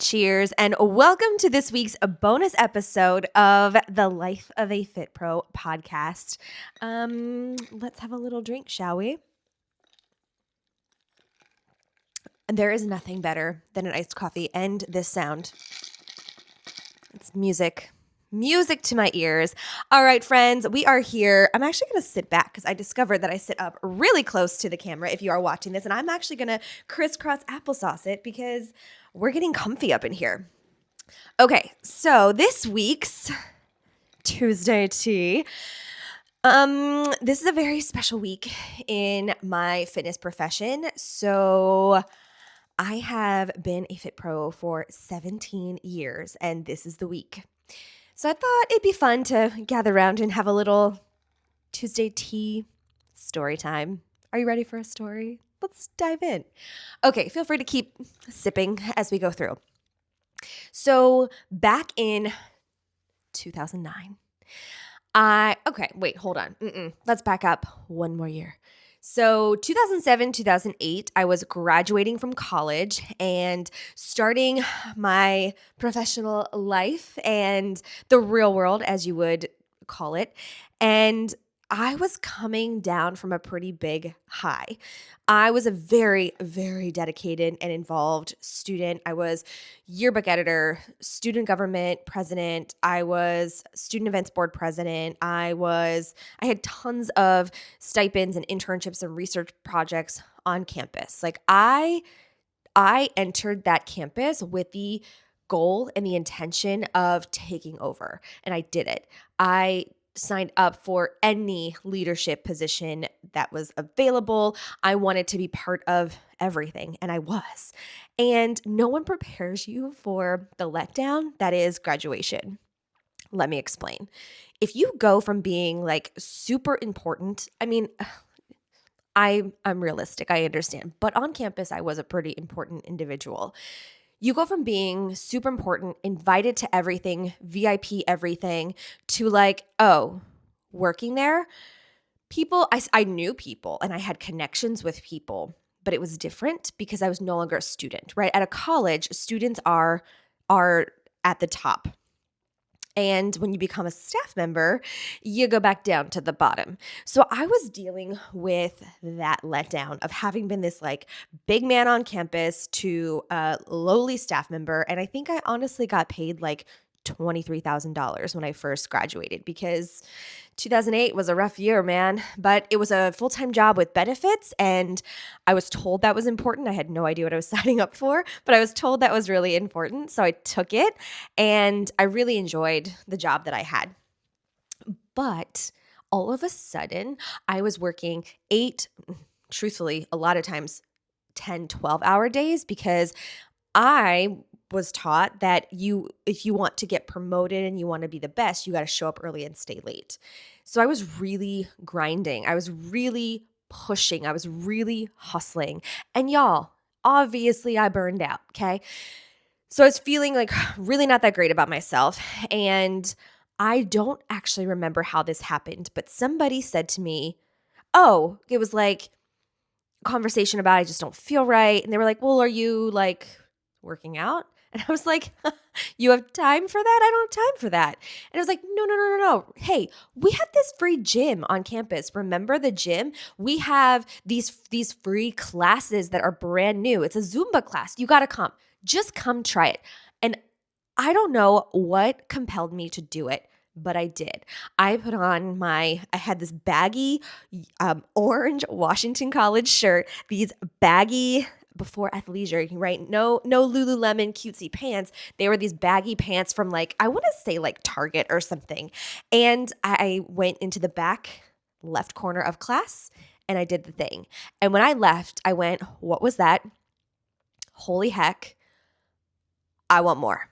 Cheers, and welcome to this week's bonus episode of the Life of a Fit Pro podcast. Let's have a little drink, shall we? There is nothing better than an iced coffee and this sound. It's music. Music to my ears. All right, friends, we are here. I'm actually going to sit back because I discovered that I sit up really close to the camera if you are watching this, and I'm actually going to crisscross applesauce it because we're getting comfy up in here. Okay, so this week's Tuesday tea. This is a very special week in my fitness profession. So I have been a Fit Pro for 17 years, and this is the week. So I thought it'd be fun to gather around and have a little Tuesday tea story time. Are you ready for a story? Let's dive in. Okay, feel free to keep sipping as we go through. So back in 2009, hold on. Let's back up one more year. So 2007, 2008, I was graduating from college and starting my professional life and the real world, as you would call it. And I was coming down from a pretty big high. I was a very, very dedicated and involved student. I was yearbook editor, student government president. I was student events board president. I had tons of stipends and internships and research projects on campus. Like I entered that campus with the goal and the intention of taking over, and I did it. I signed up for any leadership position that was available. I wanted to be part of everything, and I was. And no one prepares you for the letdown that is graduation. Let me explain. If you go from being like super important, I'm realistic, I understand, but on campus, I was a pretty important individual. You go from being super important, invited to everything, VIP everything, to like, working there, I knew people and I had connections with people, but it was different because I was no longer a student, right? At a college, students are at the top. And when you become a staff member, you go back down to the bottom. So I was dealing with that letdown of having been this like big man on campus to a lowly staff member. And I think I honestly got paid like $23,000 when I first graduated because 2008 was a rough year, man. But it was a full-time job with benefits, and I was told that was important. I had no idea what I was signing up for, but I was told that was really important. So I took it, and I really enjoyed the job that I had. But all of a sudden, I was working truthfully, a lot of times 10, 12-hour days because I was taught that if you want to get promoted and you want to be the best, you got to show up early and stay late. So I was really grinding. I was really pushing. I was really hustling. And y'all, obviously I burned out, okay? So I was feeling like really not that great about myself. And I don't actually remember how this happened, but somebody said to me, it was like a conversation about I just don't feel right. And they were like, well, are you like working out? And I was like, you have time for that? I don't have time for that. And I was like, no. Hey, we have this free gym on campus. Remember the gym? We have these free classes that are brand new. It's a Zumba class. You got to come. Just come try it. And I don't know what compelled me to do it, but I did. I put on I had this baggy orange Washington College shirt, these baggy before athleisure, right? No Lululemon cutesy pants. They were these baggy pants from like, I want to say like Target or something. And I went into the back left corner of class and I did the thing. And when I left, I went, what was that? Holy heck, I want more.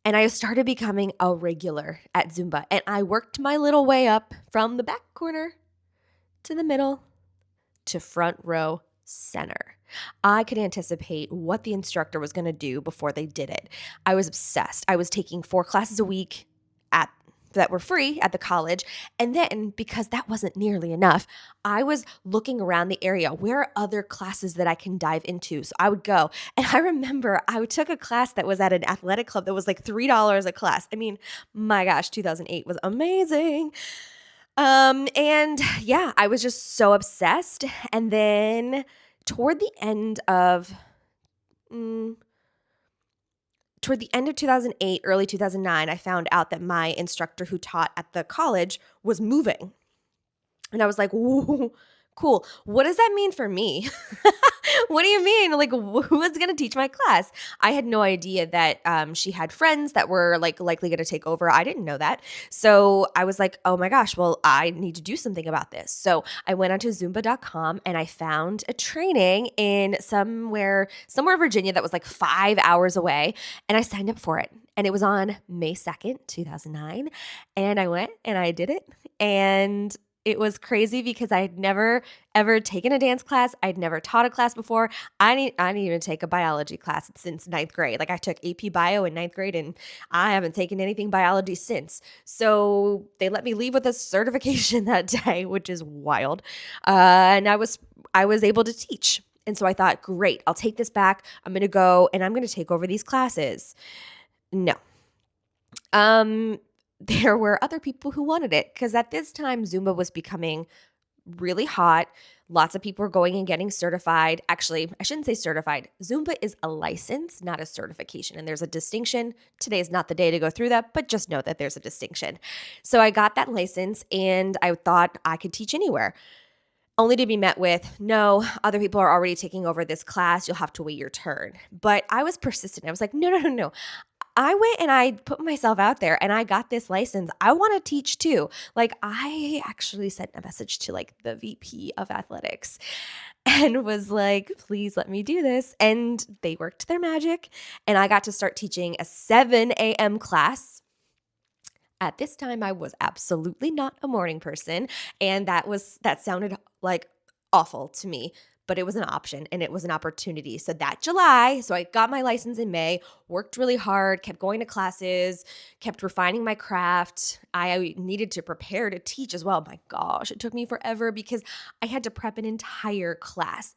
And I started becoming a regular at Zumba. And I worked my little way up from the back corner to the middle to front row center. I could anticipate what the instructor was going to do before they did it. I was obsessed. I was taking 4 classes a week at that were free at the college. And then because that wasn't nearly enough, I was looking around the area. Where are other classes that I can dive into? So I would go. And I remember I took a class that was at an athletic club that was like $3 a class. I mean, my gosh, 2008 was amazing. And yeah, I was just so obsessed. And then toward the end of mm, toward the end of 2008, early 2009, I found out that my instructor who taught at the college was moving. And I was like, "Ooh, cool. What does that mean for me?" What do you mean? Like, who is going to teach my class? I had no idea that she had friends that were like likely going to take over. I didn't know that. So I was like, oh my gosh, well, I need to do something about this. So I went onto Zumba.com and I found a training in somewhere in Virginia that was like 5 hours away. And I signed up for it. And it was on May 2nd, 2009. And I went and I did it. And it was crazy because I had never ever taken a dance class. I'd never taught a class before. I didn't even take a biology class since ninth grade. Like I took AP Bio in ninth grade and I haven't taken anything biology since. So they let me leave with a certification that day, which is wild. And I was able to teach. And so I thought, great, I'll take this back. I'm going to go and I'm going to take over these classes. No. There were other people who wanted it because at this time, Zumba was becoming really hot. Lots of people were going and getting certified. Actually, I shouldn't say certified. Zumba is a license, not a certification. And there's a distinction. Today is not the day to go through that, but just know that there's a distinction. So I got that license and I thought I could teach anywhere. Only to be met with, no, other people are already taking over this class. You'll have to wait your turn. But I was persistent. I was like, no. I went and I put myself out there and I got this license. I want to teach too. Like I actually sent a message to like the VP of athletics and was like, please let me do this. And they worked their magic and I got to start teaching a 7 a.m. class. At this time, I was absolutely not a morning person. And that sounded like awful to me. But it was an option and it was an opportunity. So that July, so I got my license in May, worked really hard, kept going to classes, kept refining my craft. I needed to prepare to teach as well. My gosh, it took me forever because I had to prep an entire class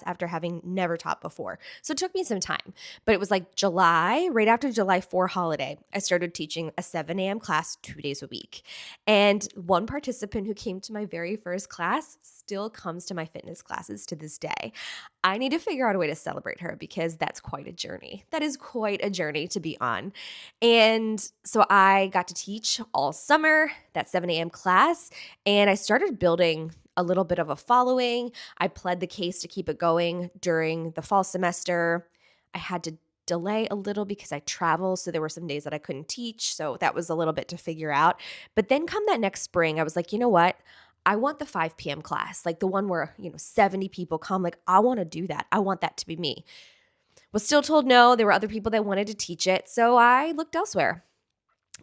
after having never taught before. So it took me some time. But it was like July, right after July 4 holiday, I started teaching a 7 a.m. class 2 days a week. And one participant who came to my very first class still comes to my fitness classes to this day. I need to figure out a way to celebrate her because that's quite a journey. That is quite a journey to be on. And so I got to teach all summer, that 7 a.m. class, and I started building a little bit of a following. I pled the case to keep it going during the fall semester. I had to delay a little because I travel, so there were some days that I couldn't teach, so that was a little bit to figure out. But then come that next spring, I was like, you know what? I want the 5 p.m. class, like the one where, 70 people come. Like, I want to do that. I want that to be me. Was still told no. There were other people that wanted to teach it. So I looked elsewhere.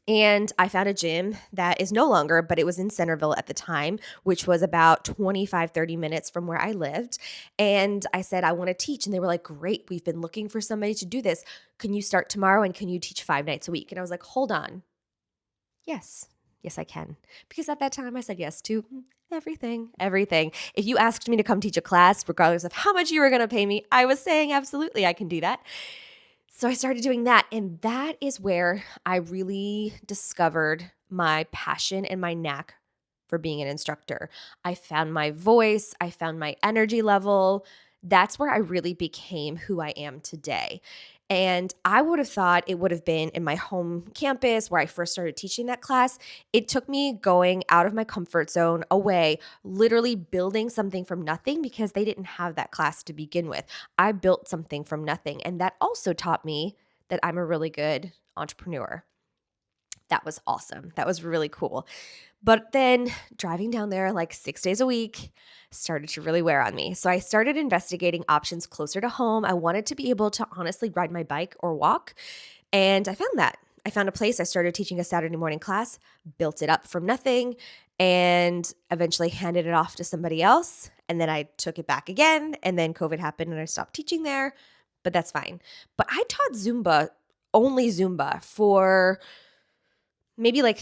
And I found a gym that is no longer, but it was in Centerville at the time, which was about 25, 30 minutes from where I lived. And I said, I want to teach. And they were like, great. We've been looking for somebody to do this. Can you start tomorrow? And can you teach 5 nights a week? And I was like, hold on. Yes, I can. Because at that time I said yes to everything. If you asked me to come teach a class, regardless of how much you were going to pay me, I was saying absolutely I can do that. So I started doing that. And that is where I really discovered my passion and my knack for being an instructor. I found my voice. I found my energy level. That's where I really became who I am today. And I would have thought it would have been in my home campus where I first started teaching that class. It took me going out of my comfort zone, away, literally building something from nothing because they didn't have that class to begin with. I built something from nothing. And that also taught me that I'm a really good entrepreneur. That was awesome. That was really cool. But then driving down there like 6 days a week started to really wear on me. So I started investigating options closer to home. I wanted to be able to honestly ride my bike or walk. And I found that. I found a place. I started teaching a Saturday morning class, built it up from nothing, and eventually handed it off to somebody else. And then I took it back again. And then COVID happened and I stopped teaching there. But that's fine. But I taught Zumba, only Zumba, for maybe like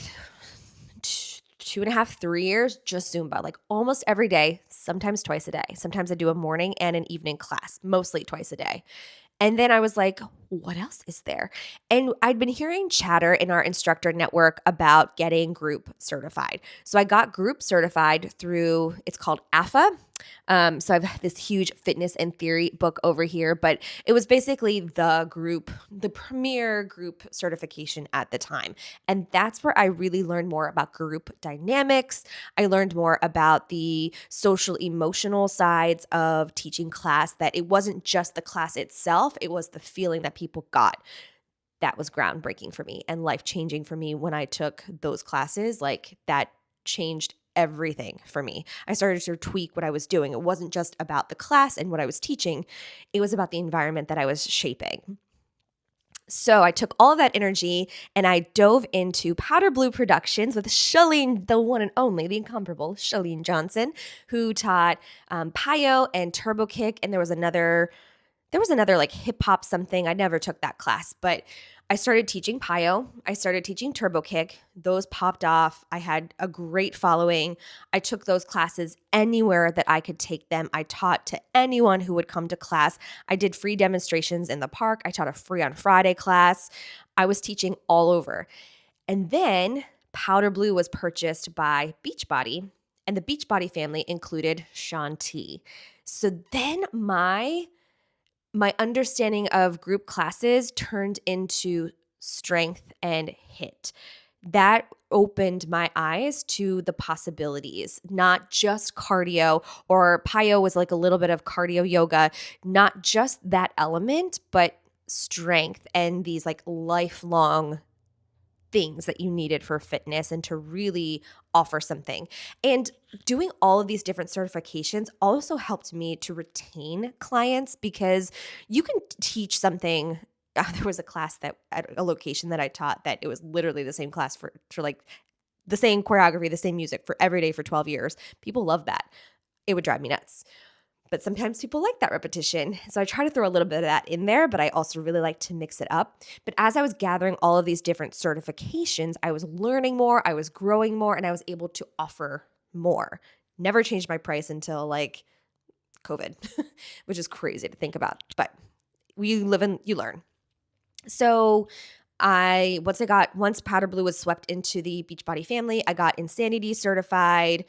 2.5, 3 years, just Zumba, like almost every day, sometimes twice a day. Sometimes I do a morning and an evening class, mostly twice a day. And then I was like, what else is there? And I'd been hearing chatter in our instructor network about getting group certified. So I got group certified through, it's called AFA. So I have this huge fitness and theory book over here, but it was basically the premier group certification at the time. And that's where I really learned more about group dynamics. I learned more about the social emotional sides of teaching class, that it wasn't just the class itself, it was the feeling that people got. That was groundbreaking for me and life-changing for me when I took those classes. Like that changed everything for me. I started to tweak what I was doing. It wasn't just about the class and what I was teaching, it was about the environment that I was shaping. So I took all of that energy and I dove into Powder Blue Productions with Shalene, the one and only, the incomparable Shalene Johnson, who taught Pio and Turbo Kick, and there was another like hip hop something. I never took that class, but I started teaching Pio. I started teaching Turbo Kick. Those popped off. I had a great following. I took those classes anywhere that I could take them. I taught to anyone who would come to class. I did free demonstrations in the park. I taught a free on Friday class. I was teaching all over. And then Powder Blue was purchased by Beachbody, and the Beachbody family included Shanti. So then my understanding of group classes turned into strength and HIIT. That opened my eyes to the possibilities, not just cardio, or Pio was like a little bit of cardio yoga, not just that element, but strength and these like lifelong things that you needed for fitness and to really offer something. And doing all of these different certifications also helped me to retain clients, because you can teach something. There was a class that at a location that I taught that it was literally the same class for like the same choreography, the same music for every day for 12 years. People love that. It would drive me nuts. But sometimes people like that repetition. So I try to throw a little bit of that in there, but I also really like to mix it up. But as I was gathering all of these different certifications, I was learning more, I was growing more, and I was able to offer more. Never changed my price until like COVID, which is crazy to think about. But you live and you learn. So once Powder Blue was swept into the Beachbody family, I got Insanity certified.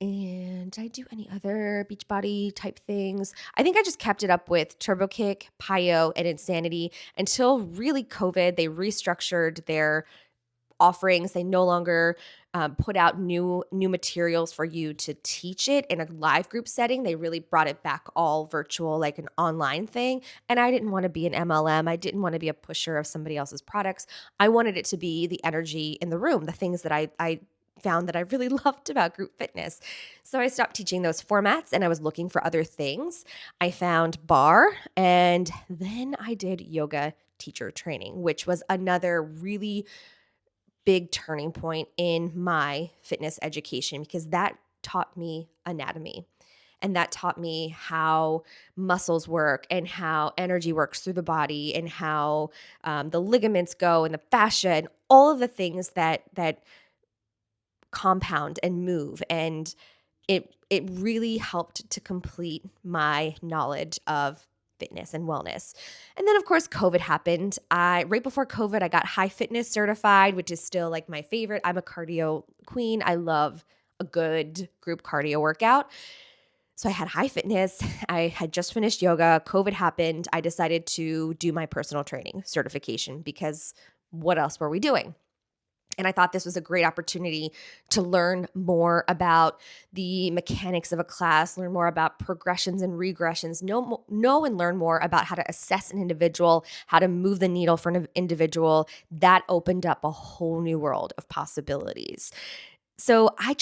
And did I do any other Beachbody type things? I think I just kept it up with Turbo Kick, Pio, and Insanity until really COVID. They restructured their offerings. They no longer put out new materials for you to teach it in a live group setting. They really brought it back all virtual, like an online thing. And I didn't want to be an MLM. I didn't want to be a pusher of somebody else's products. I wanted it to be the energy in the room, the things that I found that I really loved about group fitness. So I stopped teaching those formats and I was looking for other things. I found barre, and then I did yoga teacher training, which was another really big turning point in my fitness education, because that taught me anatomy. And that taught me how muscles work and how energy works through the body and how the ligaments go and the fascia and all of the things that compound and move. And it really helped to complete my knowledge of fitness and wellness. And then of course COVID happened. Right before COVID, I got High Fitness certified, which is still like my favorite. I'm a cardio queen. I love a good group cardio workout. So I had High Fitness. I had just finished yoga. COVID happened. I decided to do my personal training certification, because what else were we doing? And I thought this was a great opportunity to learn more about the mechanics of a class, learn more about progressions and regressions, know and learn more about how to assess an individual, how to move the needle for an individual. That opened up a whole new world of possibilities. So I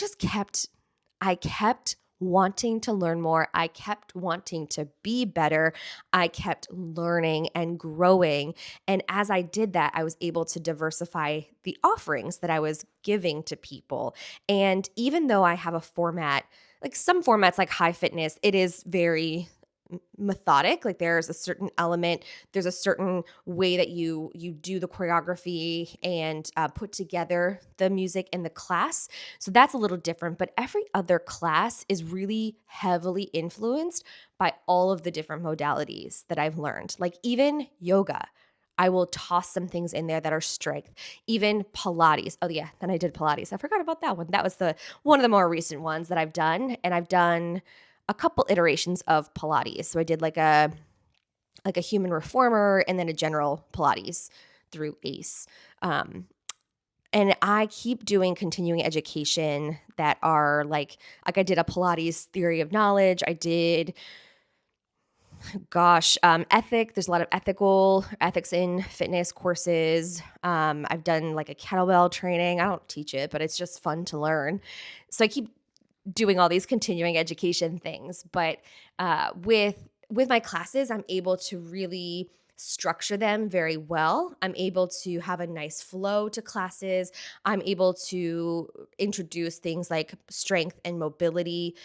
kept wanting to learn more. I kept wanting to be better. I kept learning and growing. And as I did that, I was able to diversify the offerings that I was giving to people. And even though I have a format, like some formats like High Fitness, it is very methodic. Like there's a certain element, there's a certain way that you do the choreography and put together the music in the class. So that's a little different. But every other class is really heavily influenced by all of the different modalities that I've learned. Like even yoga, I will toss some things in there that are strength. Even Pilates. Oh yeah, then I did Pilates. I forgot about that one. That was the one of the more recent ones that I've done, and I've done a couple iterations of Pilates. So I did like a human reformer and then a general Pilates through ACE. And I keep doing continuing education that are like I did a Pilates theory of knowledge. I did there's a lot of ethics in fitness courses. I've done like a kettlebell training. I don't teach it, but it's just fun to learn. So I keep doing all these continuing education things. But with my classes, I'm able to really structure them very well. I'm able to have a nice flow to classes. I'm able to introduce things like strength and mobility.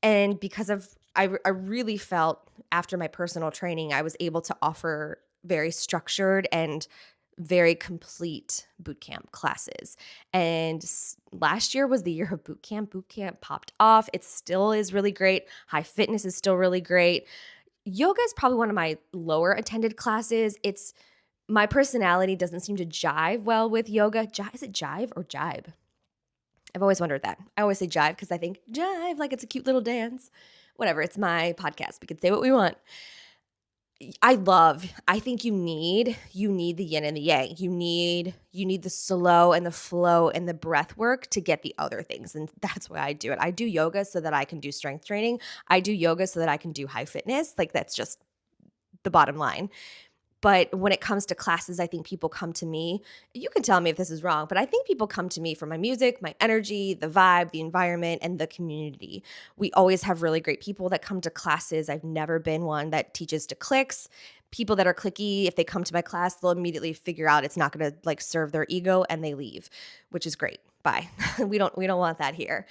And because of I really felt after my personal training, I was able to offer very structured and very complete boot camp classes. And last year was the year of boot camp. Boot camp popped off. It still is really great. High fitness is still really great. Yoga is probably one of my lower attended classes. It's my personality doesn't seem to jive well with yoga. Is it jive or jibe? I've always wondered that. I always say jive because I think jive like it's a cute little dance. Whatever, it's my podcast. We can say what we want. I think you need the yin and the yang. You need the slow and the flow and the breath work to get the other things. And that's why I do it. I do yoga so that I can do strength training. I do yoga so that I can do high fitness. Like that's just the bottom line. But when it comes to classes, I think people come to me. You can tell me if this is wrong, but I think people come to me for my music, my energy, the vibe, the environment, and the community. We always have really great people that come to classes. I've never been one that teaches to cliques. People that are cliquey, if they come to my class, they'll immediately figure out it's not going to like serve their ego and they leave, which is great. Bye. we don't want that here.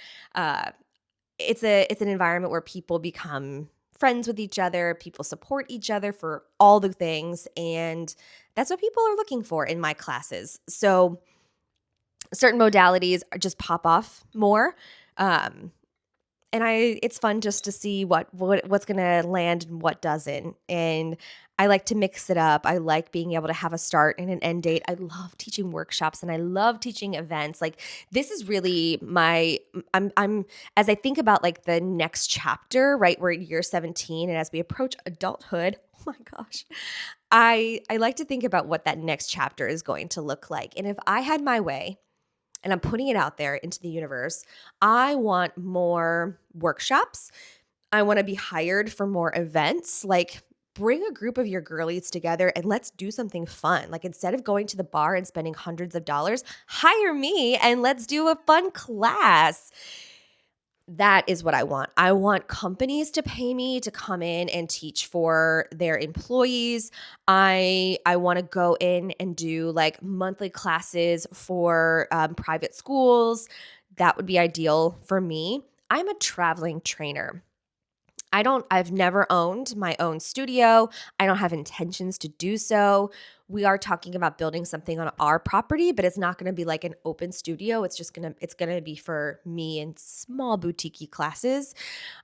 It's an environment where people become friends with each other, people support each other for all the things, and that's what people are looking for in my classes. So certain modalities just pop off more. And it's fun just to see what's going to land and what doesn't. And I like to mix it up. I like being able to have a start and an end date. I love teaching workshops and I love teaching events. Like this is really I'm as I think about like the next chapter, right? We're in year 17 and as we approach adulthood, oh my gosh. I like to think about what that next chapter is going to look like. And if I had my way, and I'm putting it out there into the universe, I want more workshops. I want to be hired for more events. Like bring a group of your girlies together and let's do something fun. Like instead of going to the bar and spending hundreds of dollars, hire me and let's do a fun class. That is what I want. I want companies to pay me to come in and teach for their employees. I want to go in and do like monthly classes for private schools. That would be ideal for me. I'm a traveling trainer. I've never owned my own studio. I don't have intentions to do so. We are talking about building something on our property, but it's not going to be like an open studio. It's going to be for me in small boutique classes.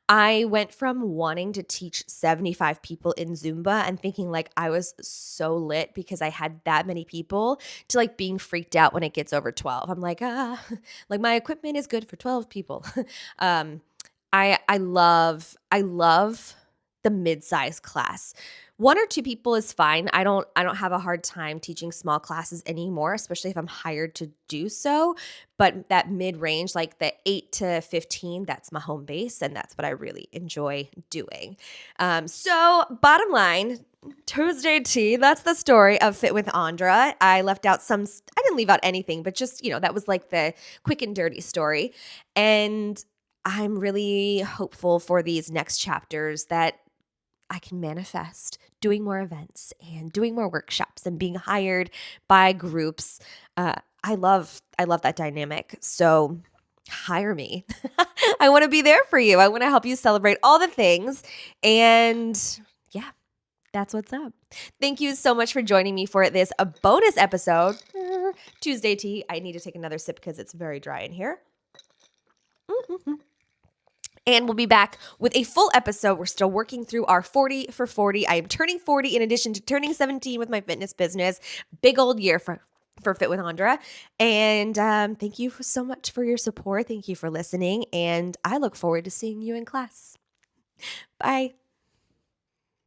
I went from wanting to teach 75 people in Zumba and thinking like I was so lit because I had that many people to like being freaked out when it gets over 12. I'm like, like my equipment is good for 12 people. I love the mid-size class. 1 or 2 people is fine. I don't have a hard time teaching small classes anymore, especially if I'm hired to do so. But that mid-range, like the 8 to 15, that's my home base, and that's what I really enjoy doing. So bottom line, Tuesday tea, that's the story of Fit with Andra. I didn't leave out anything, but just, that was like the quick and dirty story. And I'm really hopeful for these next chapters that I can manifest doing more events and doing more workshops and being hired by groups. I love that dynamic. So hire me. I want to be there for you. I want to help you celebrate all the things. And yeah, that's what's up. Thank you so much for joining me for this a bonus episode. Tuesday tea. I need to take another sip because it's very dry in here. And we'll be back with a full episode. We're still working through our 40 for 40. I am turning 40 in addition to turning 17 with my fitness business. Big old year for Fit with Andra. And thank you so much for your support. Thank you for listening. And I look forward to seeing you in class. Bye.